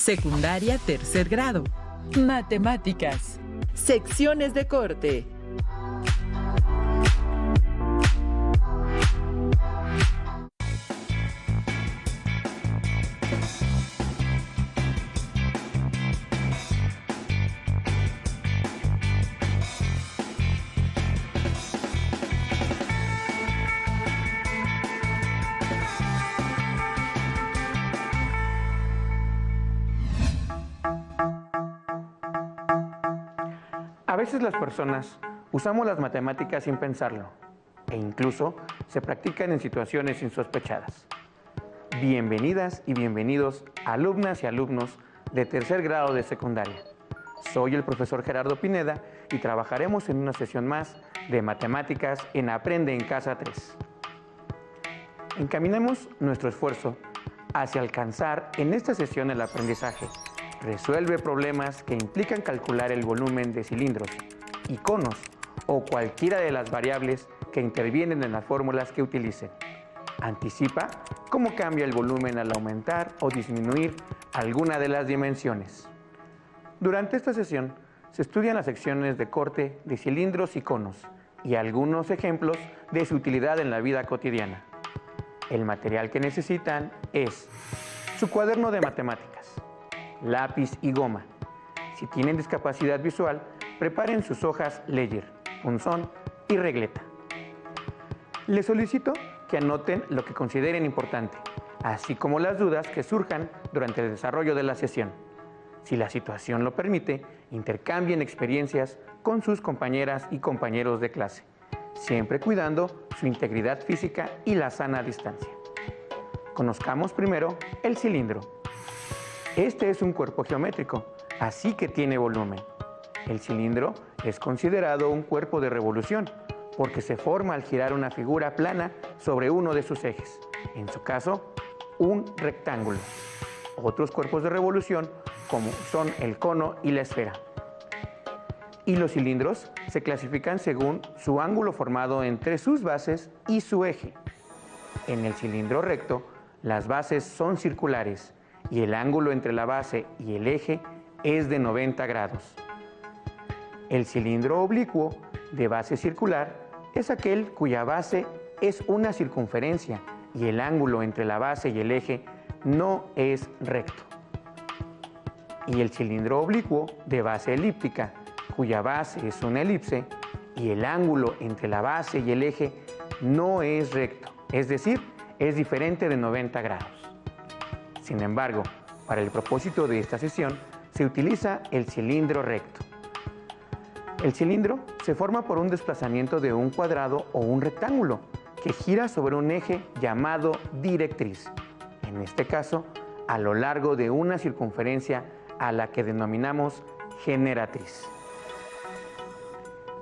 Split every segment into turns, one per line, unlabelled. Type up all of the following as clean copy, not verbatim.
Secundaria tercer grado. Matemáticas. Secciones de corte.
A veces las personas usamos las matemáticas sin pensarlo e incluso se practican en situaciones insospechadas. Bienvenidas y bienvenidos alumnas y alumnos de tercer grado de secundaria. Soy el profesor Gerardo Pineda y trabajaremos en una sesión más de matemáticas en Aprende en Casa 3. Encaminemos nuestro esfuerzo hacia alcanzar en esta sesión el aprendizaje. Resuelve problemas que implican calcular el volumen de cilindros y conos o cualquiera de las variables que intervienen en las fórmulas que utilicen. Anticipa cómo cambia el volumen al aumentar o disminuir alguna de las dimensiones. Durante esta sesión se estudian las secciones de corte de cilindros y conos y algunos ejemplos de su utilidad en la vida cotidiana. El material que necesitan es su cuaderno de matemáticas, lápiz y goma. Si tienen discapacidad visual, preparen sus hojas Ledger, punzón y regleta. Les solicito que anoten lo que consideren importante, así como las dudas que surjan durante el desarrollo de la sesión. Si la situación lo permite, intercambien experiencias con sus compañeras y compañeros de clase, siempre cuidando su integridad física y la sana distancia. Conozcamos primero el cilindro. Este es un cuerpo geométrico, así que tiene volumen. El cilindro es considerado un cuerpo de revolución porque se forma al girar una figura plana sobre uno de sus ejes, en su caso, un rectángulo. Otros cuerpos de revolución, como son el cono y la esfera. Y los cilindros se clasifican según su ángulo formado entre sus bases y su eje. En el cilindro recto, las bases son circulares y el ángulo entre la base y el eje es de 90 grados. El cilindro oblicuo de base circular es aquel cuya base es una circunferencia y el ángulo entre la base y el eje no es recto. Y el cilindro oblicuo de base elíptica, cuya base es una elipse y el ángulo entre la base y el eje no es recto, es decir, es diferente de 90 grados. Sin embargo, para el propósito de esta sesión, se utiliza el cilindro recto. El cilindro se forma por un desplazamiento de un cuadrado o un rectángulo que gira sobre un eje llamado directriz, en este caso, a lo largo de una circunferencia a la que denominamos generatriz.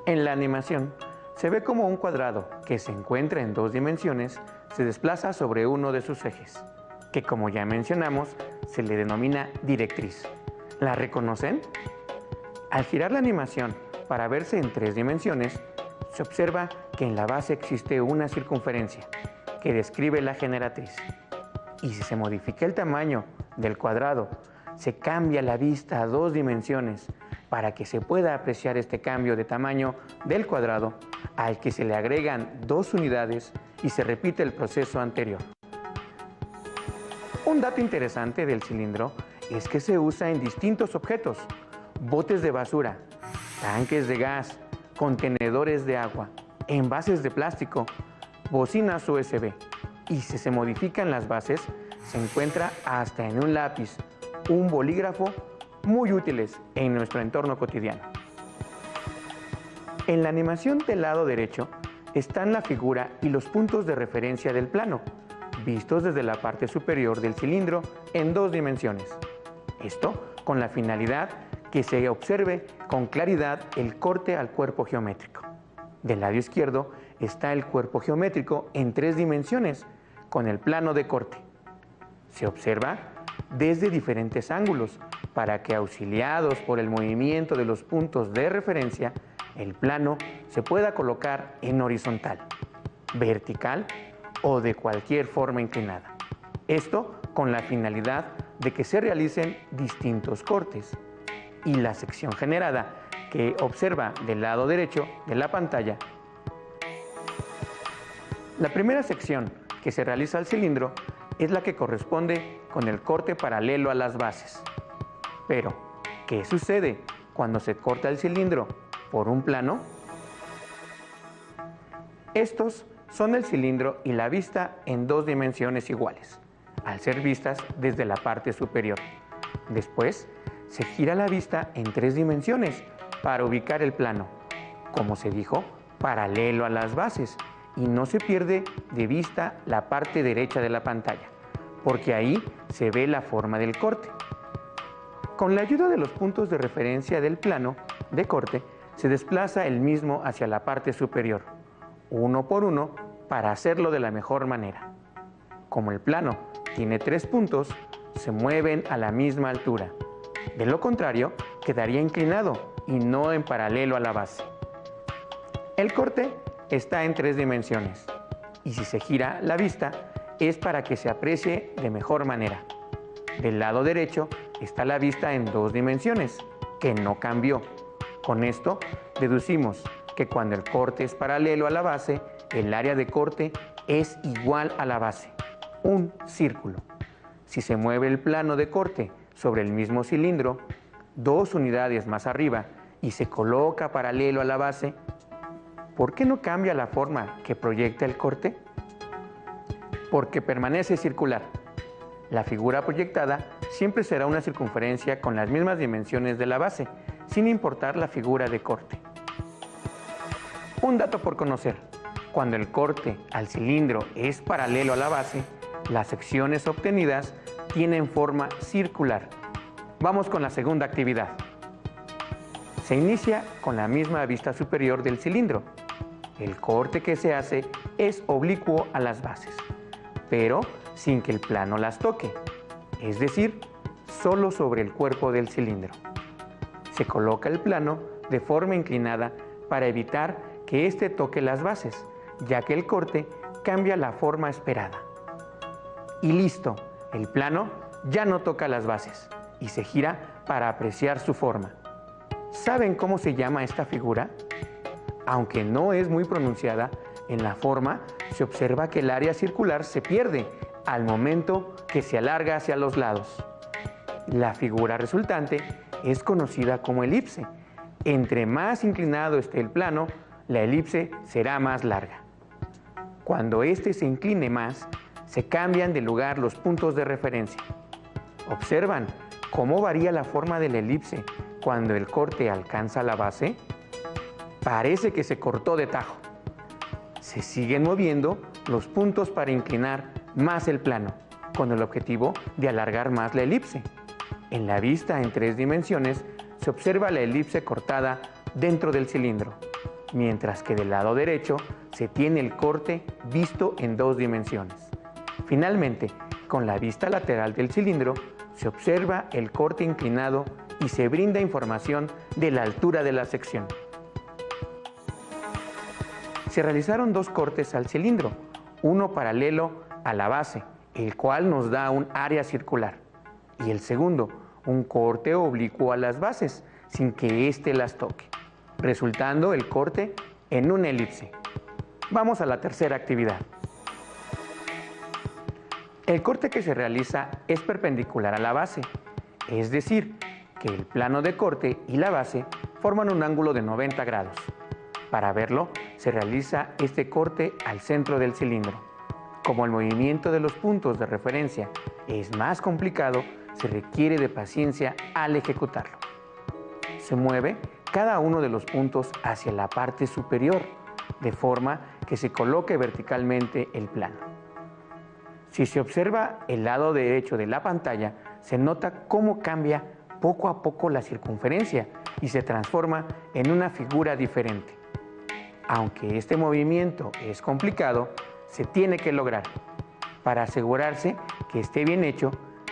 En la animación, se ve como un cuadrado que se encuentra en dos dimensiones se desplaza sobre uno de sus ejes, que como ya mencionamos, se le denomina directriz. ¿La reconocen? Al girar la animación para verse en tres dimensiones, se observa que en la base existe una circunferencia que describe la generatriz. Y si se modifica el tamaño del cuadrado, se cambia la vista a dos dimensiones para que se pueda apreciar este cambio de tamaño del cuadrado al que se le agregan dos unidades y se repite el proceso anterior. Un dato interesante del cilindro es que se usa en distintos objetos: botes de basura, tanques de gas, contenedores de agua, envases de plástico, bocinas USB. Y si se modifican las bases, se encuentra hasta en un lápiz, un bolígrafo, muy útiles en nuestro entorno cotidiano. En la animación del lado derecho están la figura y los puntos de referencia del plano, vistos desde la parte superior del cilindro en dos dimensiones. Esto con la finalidad que se observe con claridad el corte al cuerpo geométrico. Del lado izquierdo está el cuerpo geométrico en tres dimensiones, con el plano de corte. Se observa desde diferentes ángulos para que, auxiliados por el movimiento de los puntos de referencia, el plano se pueda colocar en horizontal, vertical o de cualquier forma inclinada. Esto con la finalidad de que se realicen distintos cortes. Y la sección generada que observa del lado derecho de la pantalla. La primera sección que se realiza al cilindro es la que corresponde con el corte paralelo a las bases. Pero, ¿qué sucede cuando se corta el cilindro por un plano? Estos son el cilindro y la vista en dos dimensiones iguales, al ser vistas desde la parte superior. Después, se gira la vista en tres dimensiones para ubicar el plano, como se dijo, paralelo a las bases, y no se pierde de vista la parte derecha de la pantalla, porque ahí se ve la forma del corte. Con la ayuda de los puntos de referencia del plano de corte, se desplaza el mismo hacia la parte superior, uno por uno, para hacerlo de la mejor manera. Como el plano tiene 3 puntos, se mueven a la misma altura. De lo contrario, quedaría inclinado y no en paralelo a la base. El corte está en 3 dimensiones y si se gira la vista es para que se aprecie de mejor manera. Del lado derecho está la vista en 2 dimensiones, que no cambió. Con esto deducimos que cuando el corte es paralelo a la base, el área de corte es igual a la base, un círculo. Si se mueve el plano de corte sobre el mismo cilindro, 2 unidades más arriba y se coloca paralelo a la base, ¿por qué no cambia la forma que proyecta el corte? Porque permanece circular. La figura proyectada siempre será una circunferencia con las mismas dimensiones de la base, sin importar la figura de corte. Un dato por conocer: cuando el corte al cilindro es paralelo a la base, las secciones obtenidas tienen forma circular. Vamos con la segunda actividad. Se inicia con la misma vista superior del cilindro. El corte que se hace es oblicuo a las bases, pero sin que el plano las toque, es decir, solo sobre el cuerpo del cilindro. Se coloca el plano de forma inclinada para evitar que éste toque las bases, ya que el corte cambia la forma esperada. Y listo, el plano ya no toca las bases y se gira para apreciar su forma. ¿Saben cómo se llama esta figura? Aunque no es muy pronunciada, en la forma se observa que el área circular se pierde al momento que se alarga hacia los lados. La figura resultante es conocida como elipse. Entre más inclinado esté el plano, la elipse será más larga. Cuando éste se incline más, se cambian de lugar los puntos de referencia. ¿Observan cómo varía la forma de la elipse cuando el corte alcanza la base? Parece que se cortó de tajo. Se siguen moviendo los puntos para inclinar más el plano, con el objetivo de alargar más la elipse. En la vista en 3 dimensiones se observa la elipse cortada dentro del cilindro, mientras que del lado derecho se tiene el corte visto en 2 dimensiones. Finalmente, con la vista lateral del cilindro se observa el corte inclinado y se brinda información de la altura de la sección. Se realizaron 2 cortes al cilindro, uno paralelo a la base, el cual nos da un área circular, y el segundo, un corte oblicuo a las bases, sin que éste las toque, resultando el corte en una elipse. Vamos a la tercera actividad. El corte que se realiza es perpendicular a la base, es decir, que el plano de corte y la base forman un ángulo de 90 grados. Para verlo, se realiza este corte al centro del cilindro. Como el movimiento de los puntos de referencia es más complicado, se requiere de paciencia al ejecutarlo. Se mueve cada uno de los puntos hacia la parte superior, de forma que se coloque verticalmente el plano. Si se observa el lado derecho de la pantalla, se nota cómo cambia poco a poco la circunferencia y se transforma en una figura diferente. Aunque este movimiento es complicado, se tiene que lograr. Para asegurarse que esté bien hecho,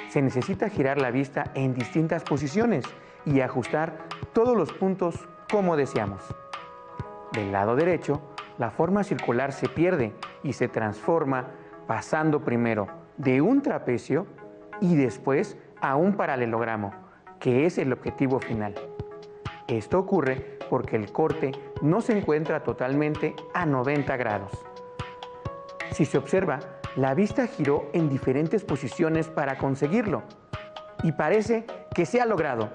se necesita girar la vista en distintas posiciones y ajustar todos los puntos como deseamos. Del lado derecho, la forma circular se pierde y se transforma pasando primero de un trapecio y después a un paralelogramo, que es el objetivo final. Esto ocurre porque el corte no se encuentra totalmente a 90 grados. Si se observa, la vista giró en diferentes posiciones para conseguirlo. Y parece que se ha logrado.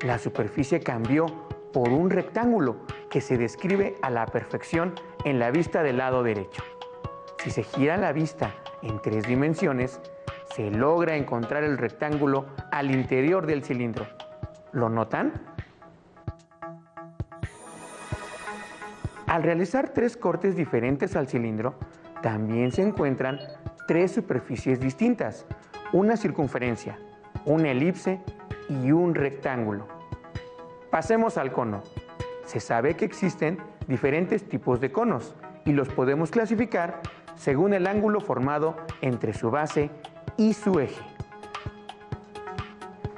La superficie cambió por un rectángulo que se describe a la perfección en la vista del lado derecho. Si se gira la vista en 3 dimensiones, se logra encontrar el rectángulo al interior del cilindro. ¿Lo notan? Al realizar 3 cortes diferentes al cilindro, también se encuentran 3 superficies distintas, una circunferencia, una elipse y un rectángulo. Pasemos al cono. Se sabe que existen diferentes tipos de conos y los podemos clasificar según el ángulo formado entre su base y su eje.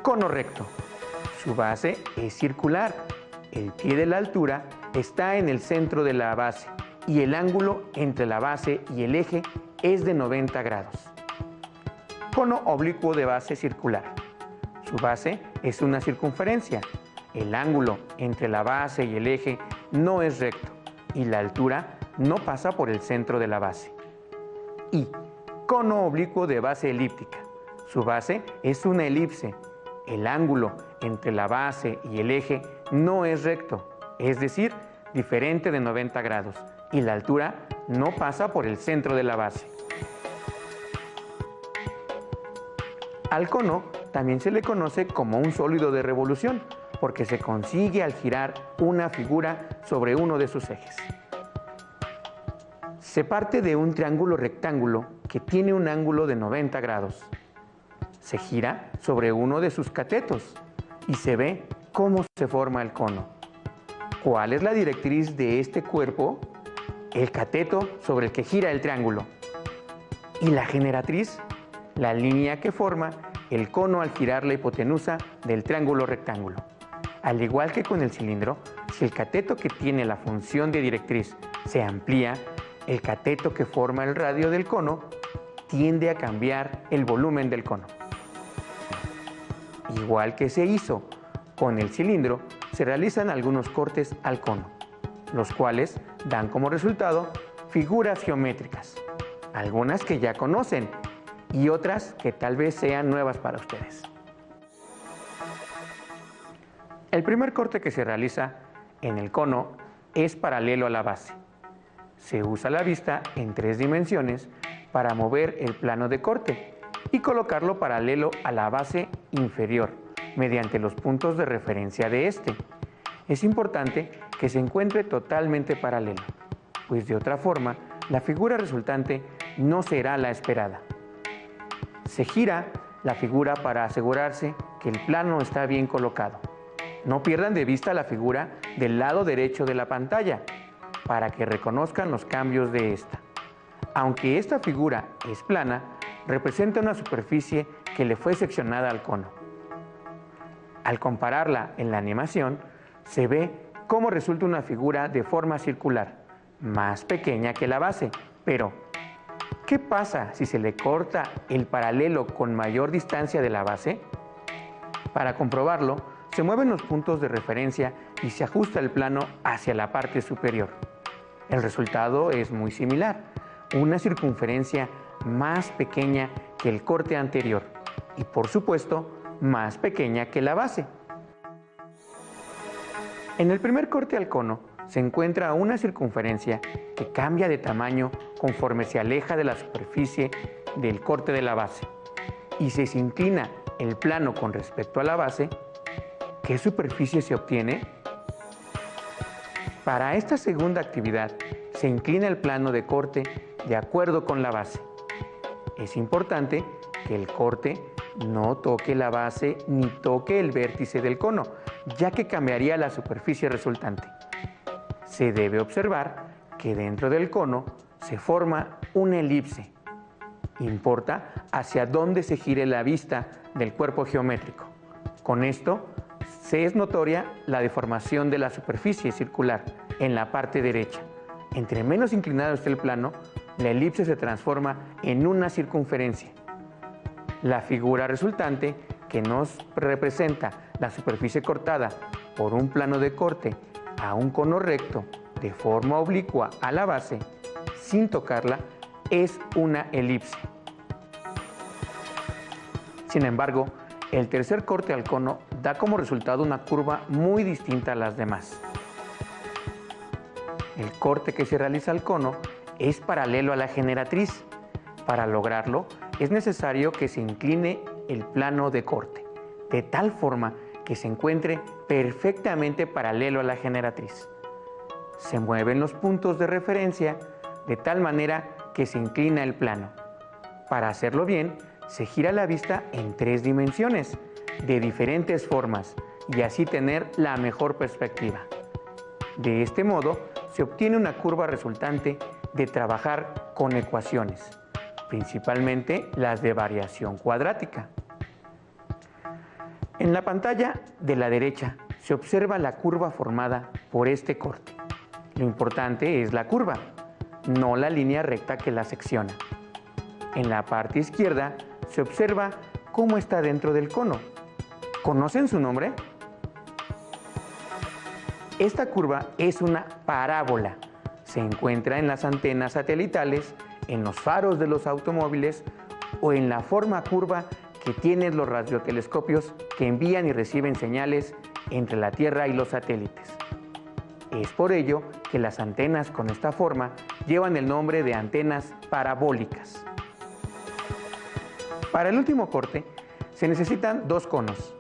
Cono recto. Su base es circular. El pie de la altura está en el centro de la base y el ángulo entre la base y el eje es de 90 grados. Cono oblicuo de base circular. Su base es una circunferencia. El ángulo entre la base y el eje no es recto y la altura no pasa por el centro de la base. Y cono oblicuo de base elíptica. Su base es una elipse. El ángulo entre la base y el eje no es recto, es decir, diferente de 90 grados, y la altura no pasa por el centro de la base. Al cono también se le conoce como un sólido de revolución, porque se consigue al girar una figura sobre uno de sus ejes. Se parte de un triángulo rectángulo que tiene un ángulo de 90 grados. Se gira sobre uno de sus catetos y se ve cómo se forma el cono. ¿Cuál es la directriz de este cuerpo? El cateto sobre el que gira el triángulo. ¿Y la generatriz? La línea que forma el cono al girar la hipotenusa del triángulo rectángulo. Al igual que con el cilindro, si el cateto que tiene la función de directriz se amplía, el cateto que forma el radio del cono tiende a cambiar el volumen del cono. Igual que se hizo con el cilindro, se realizan algunos cortes al cono, los cuales dan como resultado figuras geométricas, algunas que ya conocen y otras que tal vez sean nuevas para ustedes. El primer corte que se realiza en el cono es paralelo a la base. Se usa la vista en 3 dimensiones para mover el plano de corte y colocarlo paralelo a la base inferior mediante los puntos de referencia de este. Es importante que se encuentre totalmente paralelo, pues de otra forma la figura resultante no será la esperada. Se gira la figura para asegurarse que el plano está bien colocado. No pierdan de vista la figura del lado derecho de la pantalla para que reconozcan los cambios de esta. Aunque esta figura es plana, representa una superficie que le fue seccionada al cono. Al compararla en la animación, se ve cómo resulta una figura de forma circular, más pequeña que la base. Pero, ¿qué pasa si se le corta el paralelo con mayor distancia de la base? Para comprobarlo, se mueven los puntos de referencia y se ajusta el plano hacia la parte superior. El resultado es muy similar, una circunferencia más pequeña que el corte anterior y, por supuesto, más pequeña que la base. En el primer corte al cono se encuentra una circunferencia que cambia de tamaño conforme se aleja de la superficie del corte de la base. Y si se inclina el plano con respecto a la base, ¿qué superficie se obtiene? Para esta segunda actividad, se inclina el plano de corte de acuerdo con la base. Es importante que el corte no toque la base ni toque el vértice del cono, ya que cambiaría la superficie resultante. Se debe observar que dentro del cono se forma una elipse. Importa hacia dónde se gire la vista del cuerpo geométrico. Con esto, se es notoria la deformación de la superficie circular en la parte derecha. Entre menos inclinado esté el plano, la elipse se transforma en una circunferencia. La figura resultante que nos representa la superficie cortada por un plano de corte a un cono recto de forma oblicua a la base, sin tocarla, es una elipse. Sin embargo, el tercer corte al cono da como resultado una curva muy distinta a las demás. El corte que se realiza al cono es paralelo a la generatriz. Para lograrlo, es necesario que se incline el plano de corte, de tal forma que se encuentre perfectamente paralelo a la generatriz. Se mueven los puntos de referencia de tal manera que se inclina el plano. Para hacerlo bien, se gira la vista en 3 dimensiones, de diferentes formas, y así tener la mejor perspectiva. De este modo, se obtiene una curva resultante de trabajar con ecuaciones, principalmente las de variación cuadrática. En la pantalla de la derecha se observa la curva formada por este corte. Lo importante es la curva, no la línea recta que la secciona. En la parte izquierda se observa cómo está dentro del cono. ¿Conocen su nombre? Esta curva es una parábola. Se encuentra en las antenas satelitales, en los faros de los automóviles o en la forma curva que tienen los radiotelescopios que envían y reciben señales entre la Tierra y los satélites. Es por ello que las antenas con esta forma llevan el nombre de antenas parabólicas. Para el último corte se necesitan 2 conos.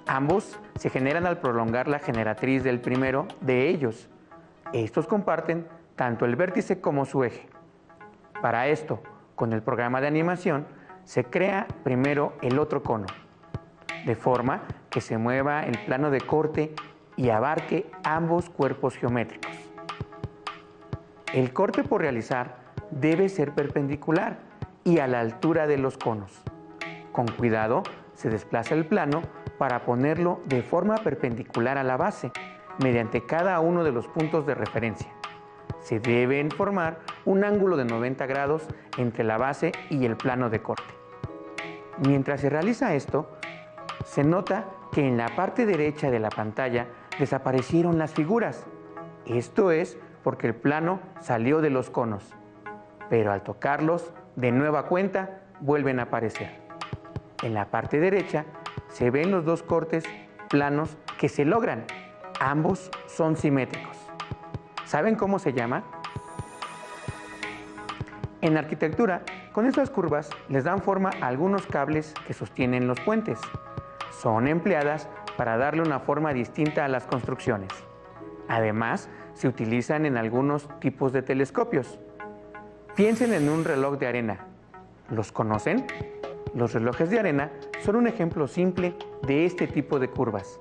Ambos se generan al prolongar la generatriz del primero de ellos. Estos comparten tanto el vértice como su eje. Para esto, con el programa de animación, se crea primero el otro cono, de forma que se mueva el plano de corte y abarque ambos cuerpos geométricos. El corte por realizar debe ser perpendicular y a la altura de los conos. Con cuidado se desplaza el plano para ponerlo de forma perpendicular a la base, mediante cada uno de los puntos de referencia. Se debe formar un ángulo de 90 grados entre la base y el plano de corte. Mientras se realiza esto, se nota que en la parte derecha de la pantalla desaparecieron las figuras. Esto es porque el plano salió de los conos, pero al tocarlos de nueva cuenta vuelven a aparecer. En la parte derecha se ven los 2 cortes planos que se logran. Ambos son simétricos. ¿Saben cómo se llama? En arquitectura, con estas curvas les dan forma a algunos cables que sostienen los puentes. Son empleadas para darle una forma distinta a las construcciones. Además, se utilizan en algunos tipos de telescopios. Piensen en un reloj de arena. ¿Los conocen? Los relojes de arena son un ejemplo simple de este tipo de curvas.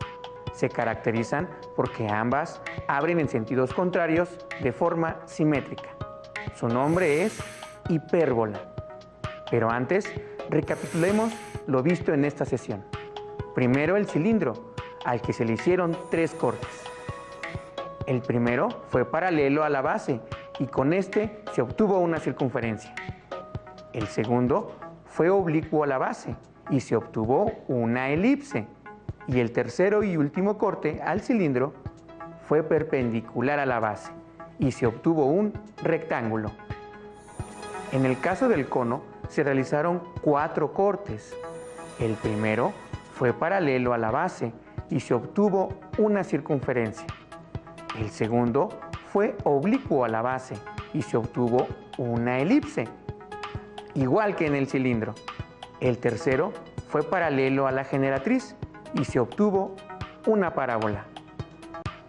Se caracterizan porque ambas abren en sentidos contrarios de forma simétrica. Su nombre es hipérbola. Pero antes, recapitulemos lo visto en esta sesión. Primero el cilindro, al que se le hicieron 3 cortes. El primero fue paralelo a la base y con este se obtuvo una circunferencia. El segundo fue oblicuo a la base y se obtuvo una elipse. Y el tercero y último corte al cilindro fue perpendicular a la base y se obtuvo un rectángulo. En el caso del cono se realizaron 4 cortes. El primero fue paralelo a la base y se obtuvo una circunferencia. El segundo fue oblicuo a la base y se obtuvo una elipse, igual que en el cilindro. El tercero fue paralelo a la generatriz y se obtuvo una parábola.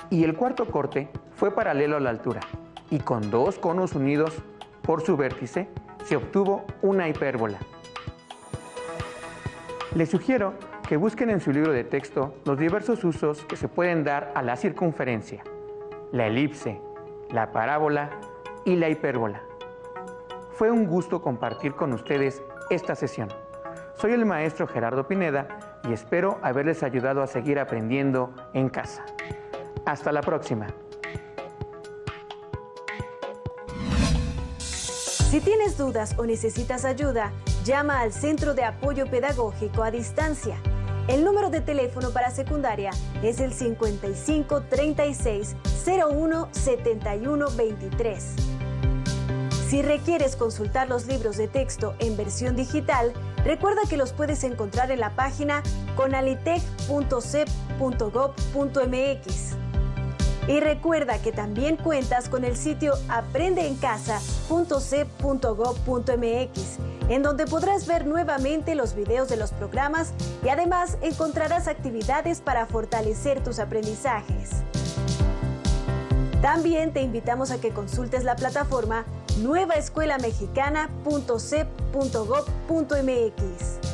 Y el cuarto corte fue paralelo a la altura y con 2 conos unidos por su vértice se obtuvo una hipérbola. Les sugiero que busquen en su libro de texto los diversos usos que se pueden dar a la circunferencia, la elipse, la parábola y la hipérbola. Fue un gusto compartir con ustedes esta sesión. Soy el maestro Gerardo Pineda y espero haberles ayudado a seguir aprendiendo en casa. Hasta la próxima.
Si tienes dudas o necesitas ayuda, llama al Centro de Apoyo Pedagógico a Distancia. El número de teléfono para secundaria es el 55 36 01 71 23. Si requieres consultar los libros de texto en versión digital, recuerda que los puedes encontrar en la página conalitec.cep.gov.mx. Y recuerda que también cuentas con el sitio aprendeencasa.cep.gov.mx, en donde podrás ver nuevamente los videos de los programas y además encontrarás actividades para fortalecer tus aprendizajes. También te invitamos a que consultes la plataforma nuevaescuelamexicana.cep.gov.mx.